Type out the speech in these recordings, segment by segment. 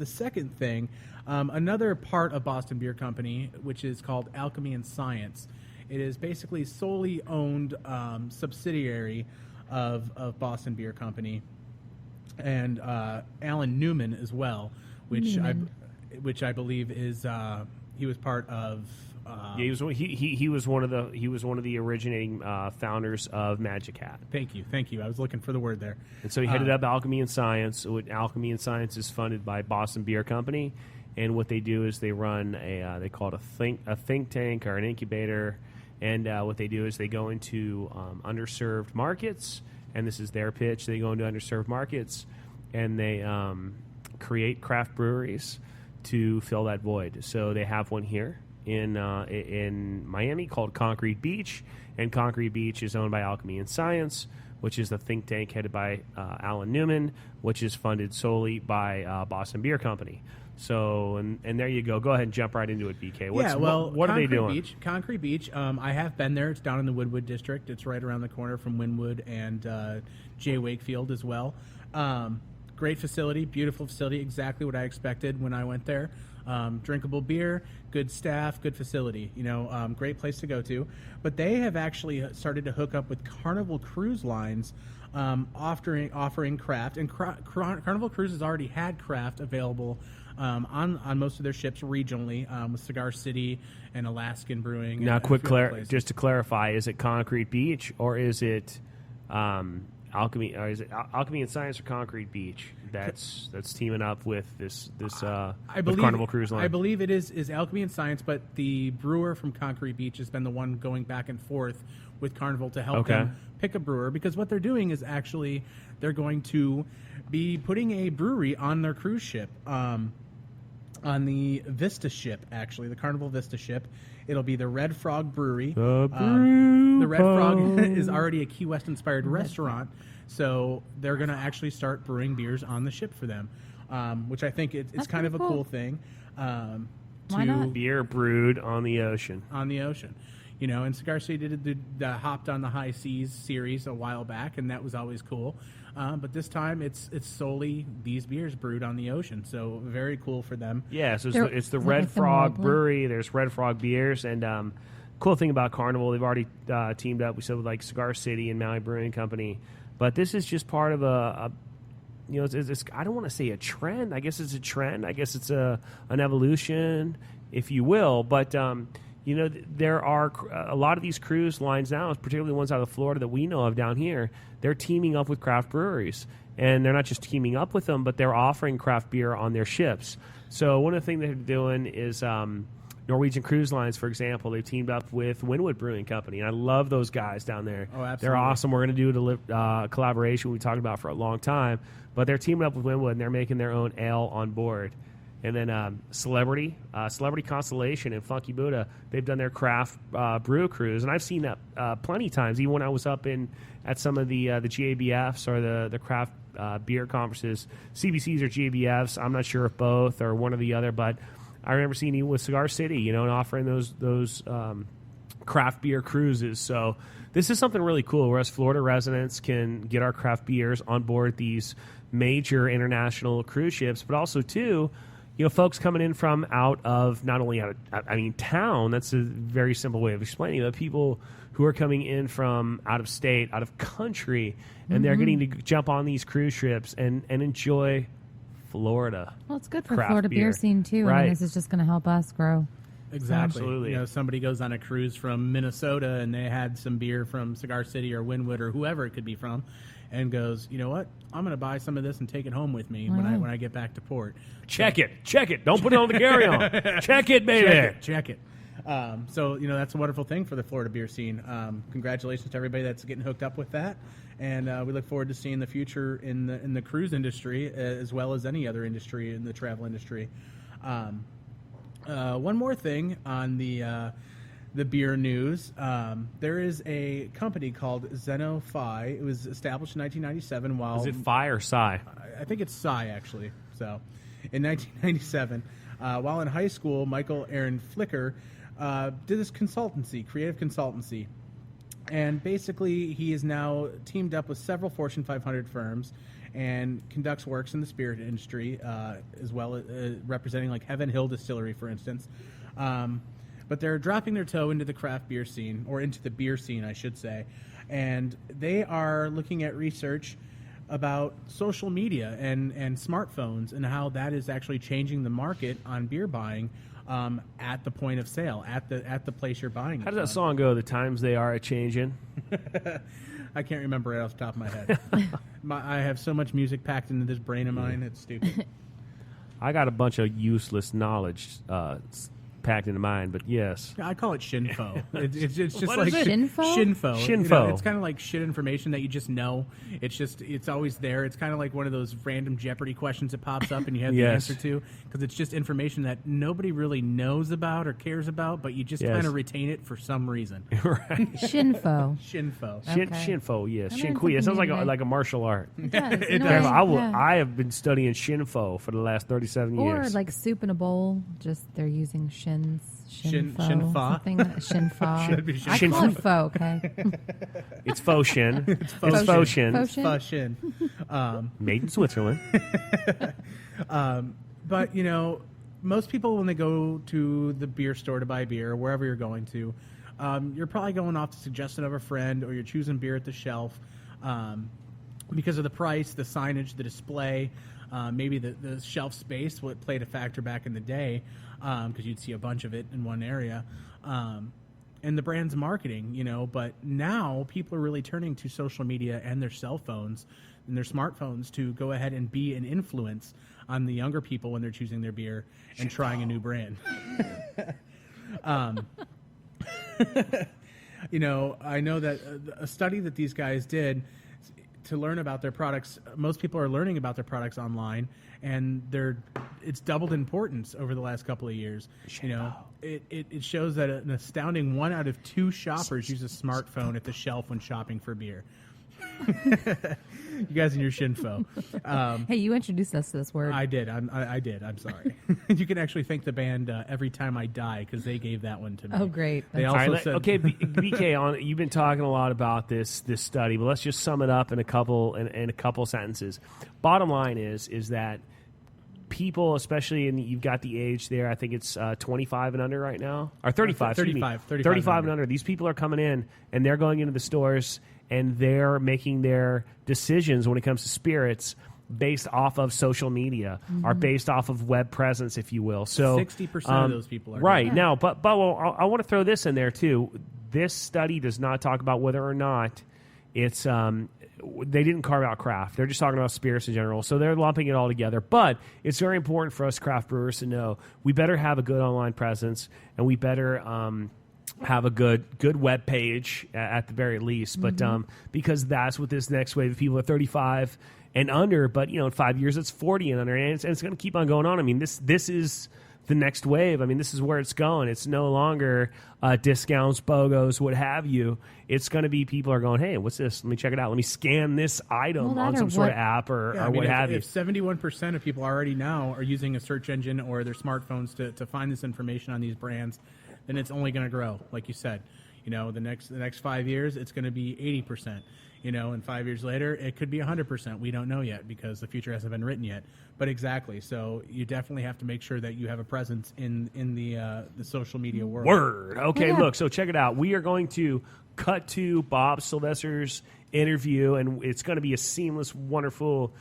the second thing, another part of Boston Beer Company, which is called Alchemy Science. It is basically solely owned subsidiary of Boston Beer Company, and Alan Newman as well, which I believe is he was part of. He was one of the originating founders of Magic Hat. Thank you. I was looking for the word there. And so he headed up Alchemy Science. Alchemy Science is funded by Boston Beer Company, and what they do is they run they call it a think tank or an incubator. And what they do is they go into underserved markets, and this is their pitch. They go into underserved markets, and they create craft breweries to fill that void. So they have one here in Miami called Concrete Beach, and Concrete Beach is owned by Alchemy Science, which is the think tank headed by Alan Newman, which is funded solely by Boston Beer Company. So, and there you go. Go ahead and jump right into it, BK. What are they doing? Concrete Beach. I have been there. It's down in the Woodwood district. It's right around the corner from Wynwood and J. Wakefield as well. Great facility, beautiful facility, exactly what I expected when I went there. Drinkable beer, good staff, good facility. Great place to go to. But they have actually started to hook up with Carnival Cruise Lines, offering craft. And Carnival Cruises already had craft available on most of their ships regionally, with Cigar City and Alaskan Brewing. Now, just to clarify, is it Concrete Beach or is it Alchemy? Or is it Alchemy Science or Concrete Beach? That's teaming up with this with Carnival Cruise Line. I believe it is Alchemy Science, but the brewer from Concrete Beach has been the one going back and forth with Carnival to help them pick a brewer, because what they're doing is actually they're going to be putting a brewery on their cruise ship. On the Vista ship, actually, the Carnival Vista ship. It'll be the Red Frog Brewery. The Red Frog is already a Key West-inspired restaurant, so they're going to actually start brewing beers on the ship for them, which I think it's kind of a cool thing. Beer brewed on the ocean. On the ocean. And Cigar City did the Hopped on the High Seas series a while back, and that was always cool. But this time, it's solely these beers brewed on the ocean, so very cool for them. Yeah, so it's the Red Frog Brewery. There's Red Frog beers, and cool thing about Carnival, they've already teamed up. We said with like Cigar City and Maui Brewing Company, but this is just part of it's I don't want to say a trend. I guess it's a trend. I guess it's an evolution, if you will, but. There are a lot of these cruise lines now, particularly ones out of Florida that we know of down here, they're teaming up with craft breweries. And they're not just teaming up with them, but they're offering craft beer on their ships. So one of the things they're doing is Norwegian Cruise Lines, for example, they've teamed up with Wynwood Brewing Company. And I love those guys down there. Oh, absolutely. They're awesome. We're going to do a collaboration we talked about for a long time. But they're teaming up with Wynwood, and they're making their own ale on board. And then Celebrity Constellation and Funky Buddha, they've done their craft brew cruise. And I've seen that plenty of times, even when I was up at some of the GABFs or the craft beer conferences. CBCs or GABFs, I'm not sure if both or one or the other, but I remember seeing you with Cigar City, and offering those craft beer cruises. So this is something really cool, where us Florida residents can get our craft beers on board these major international cruise ships, but also, too, folks coming in from out of not only town, that's a very simple way of explaining it, but people who are coming in from out of state, out of country, and they're getting to jump on these cruise ships and enjoy Florida. Well, it's good for Florida beer scene, too. Right. I mean, this is just going to help us grow. Exactly. Absolutely. Somebody goes on a cruise from Minnesota and they had some beer from Cigar City or Wynwood or whoever it could be from, and goes, you know what? I'm going to buy some of this and take it home with me when I get back to port. Check it. Don't put it on the carry-on. Check it, baby. Check it. So that's a wonderful thing for the Florida beer scene. Congratulations to everybody that's getting hooked up with that, and we look forward to seeing the future in the cruise industry as well as any other industry in the travel industry. One more thing on the beer news. There is a company called Zeno Phi. It was established in 1997. Is it Phi or Psi? I think it's Psi, actually. So, in 1997, while in high school, Michael Aaron Flicker did this creative consultancy. And basically, he is now teamed up with several Fortune 500 firms, and conducts works in the spirit industry, as well as representing like Heaven Hill Distillery, for instance. But they're dropping their toe into the craft beer scene, or into the beer scene, I should say. And they are looking at research about social media and smartphones and how that is actually changing the market on beer buying at the point of sale, at the place you're buying it. How does that song go? The times they are a-changing? I can't remember it off the top of my head. I have so much music packed into this brain of mine, it's stupid. I got a bunch of useless knowledge packed into mine, but yes. I call it shinfo. It's just What like is it? Shinfo? Shinfo. Shinfo. You know, it's kind of like shit information that you just know. It's always there. It's kind of like one of those random Jeopardy questions that pops up and you have the Yes. answer to, because it's just information that nobody really knows about or cares about, but you just Yes. kind of retain it for some reason. Right. Shinfo. Shinfo. Okay. Shinfo, yes. I learned Shinqui. It sounds something new like a martial art. It does. It in a does. way, I have been studying Shinfo for the last 37 Or years. like soup in a bowl, just they're using shins. Shin- Shinfo. shinfa. Something. Shinfa. Should be I call it faux, okay? It's faux shin. It's faux faux shin. shin. Faux shin. Faux shin. Made in Switzerland. But, you know, most people, when they go to the beer store to buy beer, or wherever you're going to, you're probably going off the suggestion of a friend, or you're choosing beer at the shelf because of the price, the signage, the display, maybe the shelf space, what played a factor back in the day, because you'd see a bunch of it in one area. And the brand's marketing, you know, but now people are really turning to social media and their cell phones and their smartphones to go ahead and be an influence on the younger people when they're choosing their beer and trying a new brand. You know, I know that a study that these guys did to learn about their products, most people are learning about their products online, and it's doubled in importance over the last couple of years. You know, it shows that an astounding 1 out of 2 shoppers use a smartphone at the shelf when shopping for beer. You guys and your shinfo. Hey, you introduced us to this word. I did. I did. I'm sorry. You can actually thank the band Every Time I Die, because they gave that one to me. Oh, great. They All also right, said, okay, BK, you've been talking a lot about this study, but let's just sum it up in a couple sentences. Bottom line is that people, especially you've got the age there. I think it's 25 and under right now, or 35. 35 and under. These people are coming in and they're going into the stores and they're making their decisions when it comes to spirits based off of social media, or based off of web presence, if you will. So 60% of those people are right doing now. But well, I want to throw this in there too. This study does not talk about whether or not it's they didn't carve out craft. They're just talking about spirits in general. So they're lumping it all together. But it's very important for us craft brewers to know we better have a good online presence, and we better have a good web page at the very least. But because that's what this next wave of people are 35 and under. But you know, in 5 years it's 40 and under, and it's going to keep on going on. I mean, this is the next wave. I mean, this is where it's going. It's no longer discounts, BOGOs, what have you. It's going to be people are going, hey, what's this? Let me check it out. Let me scan this item on some sort of app or what have you. If 71% of people already now are using a search engine or their smartphones to find this information on these brands, then it's only going to grow, like you said. You know, the next 5 years, it's going to be 80%. You know, and 5 years later, it could be 100%. We don't know yet because the future hasn't been written yet. But exactly, so you definitely have to make sure that you have a presence in the social media world. Word. Okay, Yeah. look, so check it out. We are going to cut to Bob Sylvester's interview, and it's going to be a seamless, wonderful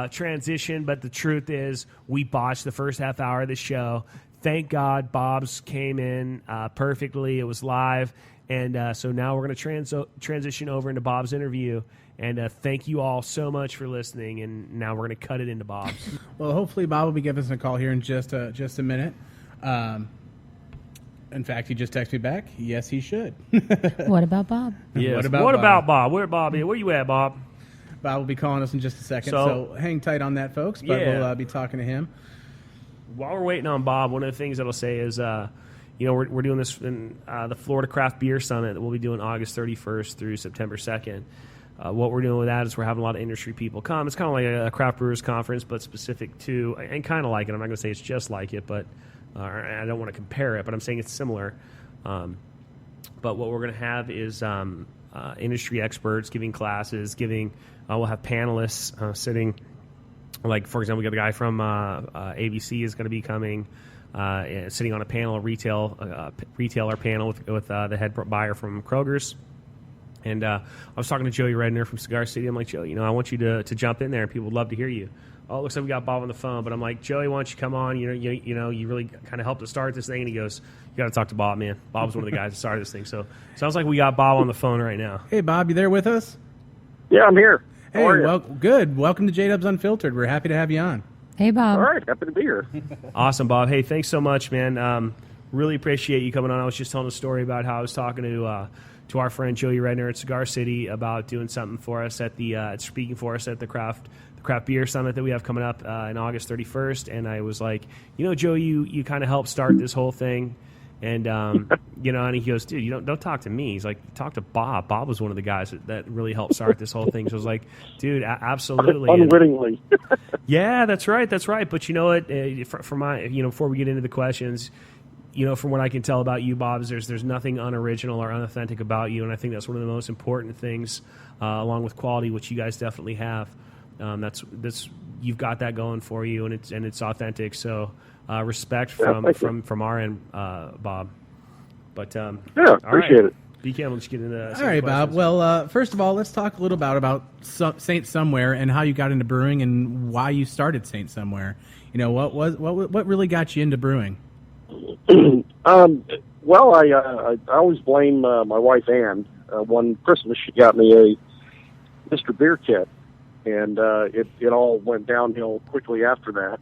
transition. But the truth is, we botched the first half hour of the show. Thank God Bob's came in perfectly. It was live. And so now we're going to transition over into Bob's interview. And thank you all so much for listening. And now we're going to cut it into Bob's. Well, hopefully Bob will be giving us a call here in just a minute. In fact, he just texted me back. Yes, he should. What about Bob? Yes. What about Bob? Where Bob is? Where you at, Bob? Bob will be calling us in just a second. So hang tight on that, folks. But Yeah. we'll be talking to him. While we're waiting on Bob, one of the things that I'll say is, you know, we're doing this in the Florida Craft Beer Summit that we'll be doing August 31st through September 2nd. What we're doing with that is we're having a lot of industry people come. It's kind of like a craft brewers conference, but specific to, and kind of like it. I'm not going to say it's just like it, but I don't want to compare it, but I'm saying it's similar. But what we're going to have is industry experts giving classes, we'll have panelists sitting. Like, for example, we got a guy from ABC is going to be coming, sitting on a panel, a retailer panel with the head buyer from Kroger's. And I was talking to Joey Redner from Cigar City. I'm like, Joey, I want you to jump in there, and people would love to hear you. Oh, it looks like we got Bob on the phone, but I'm like, Joey, why don't you come on? You really kind of helped to start this thing. And he goes, you got to talk to Bob, man. Bob's one of the guys that started this thing. So sounds like we got Bob on the phone right now. Hey, Bob, you there with us? Yeah, I'm here. Hey, well, good. Welcome to JDub's Unfiltered. We're happy to have you on. Hey, Bob. All right, happy to be here. Awesome, Bob. Hey, thanks so much, man. Really appreciate you coming on. I was just telling a story about how I was talking to our friend Joey Redner at Cigar City about doing something for us at speaking for us at the craft beer summit that we have coming up in August 31st. And I was like, Joe, you kind of helped start this whole thing. And, and he goes, dude, you don't talk to me. He's like, talk to Bob. Bob was one of the guys that really helped start this whole thing. So I was like, dude, absolutely. Unwittingly. Yeah, that's right. But you know what, before we get into the questions, from what I can tell about you, Bob, is there's nothing unoriginal or unauthentic about you. And I think that's one of the most important things, along with quality, which you guys definitely have. You've got that going for you, and it's authentic. So, respect from our end, Bob. But appreciate it. BK, let's get into all right, Bob. Well, first of all, let's talk a little about Saint Somewhere and how you got into brewing and why you started Saint Somewhere. What really got you into brewing? Well, I always blame my wife Ann. One Christmas, she got me a Mr. Beer kit, and it all went downhill quickly after that.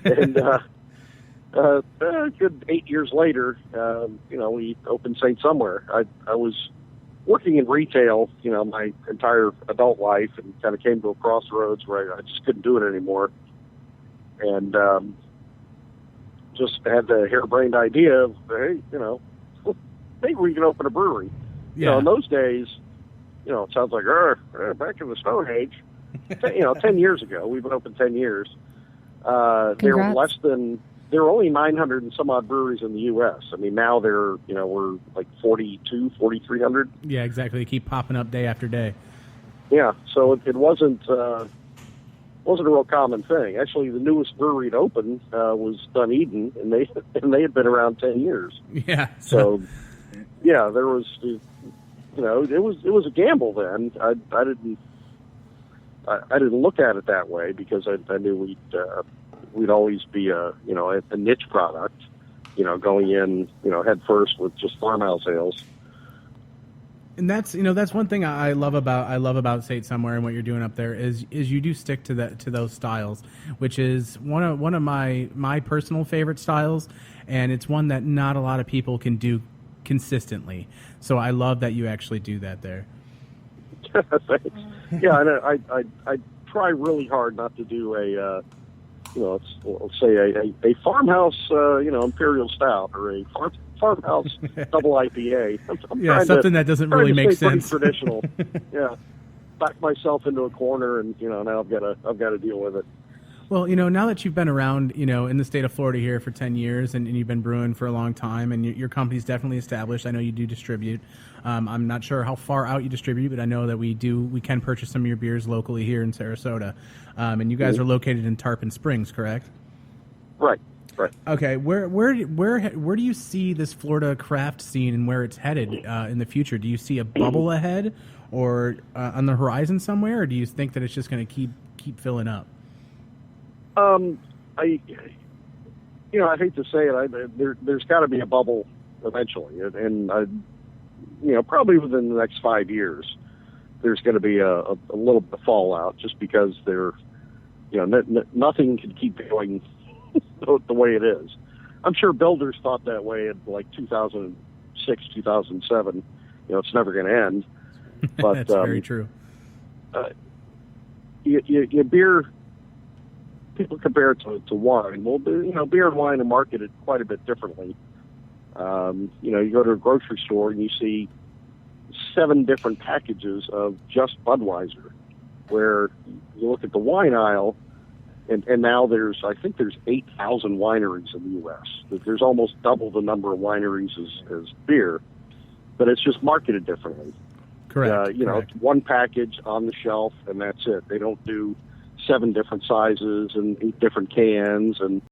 And a good 8 years later, we opened Saint Somewhere. I was working in retail, my entire adult life, and kind of came to a crossroads where I just couldn't do it anymore, and just had the harebrained idea of, hey, maybe we can open a brewery. Yeah. In those days, it sounds like, back in the Stone Age. 10 years ago, we've been open 10 years. There were only 900 and some odd breweries in the U.S. I mean, now we're like 4,300. Yeah, exactly. They keep popping up day after day. Yeah, so it wasn't a real common thing. Actually, the newest brewery to open was Dunedin, and they had been around 10 years. Yeah. So yeah, there was, it was a gamble then. I didn't look at it that way because I knew we'd always be a niche product, going in, head first with just farmhouse ales. And that's one thing I love about Saint Somewhere and what you're doing up there is you do stick to those styles, which is one of my personal favorite styles, and it's one that not a lot of people can do consistently. So I love that you actually do that there. Thanks. Yeah, and I try really hard not to do let's say a farmhouse, imperial stout or a farmhouse double IPA. I'm something that doesn't really make sense. Traditional. Yeah, back myself into a corner, and now I've got to deal with it. Well, now that you've been around, in the state of Florida here for 10 years, and you've been brewing for a long time, and your company's definitely established. I know you do distribute. I'm not sure how far out you distribute, but I know that we can purchase some of your beers locally here in Sarasota. And you guys are located in Tarpon Springs, correct? Right. Okay, where do you see this Florida craft scene and where it's headed in the future? Do you see a bubble ahead, or on the horizon somewhere, or do you think that it's just going to keep filling up? I hate to say it, there's got to be a bubble eventually, and probably within the next 5 years, there's going to be a little bit of fallout, just because nothing can keep going the way it is. I'm sure builders thought that way in like 2006, 2007. It's never going to end. But that's very true. Beer, people compare it to wine. Well, beer and wine are marketed quite a bit differently. You go to a grocery store and you see 7 different packages of just Budweiser, where you look at the wine aisle, and now I think there's 8,000 wineries in the U.S. There's almost double the number of wineries as beer. but it's just marketed differently. Correct. It's one package on the shelf, and that's it. They don't do 7 different sizes and 8 different cans, and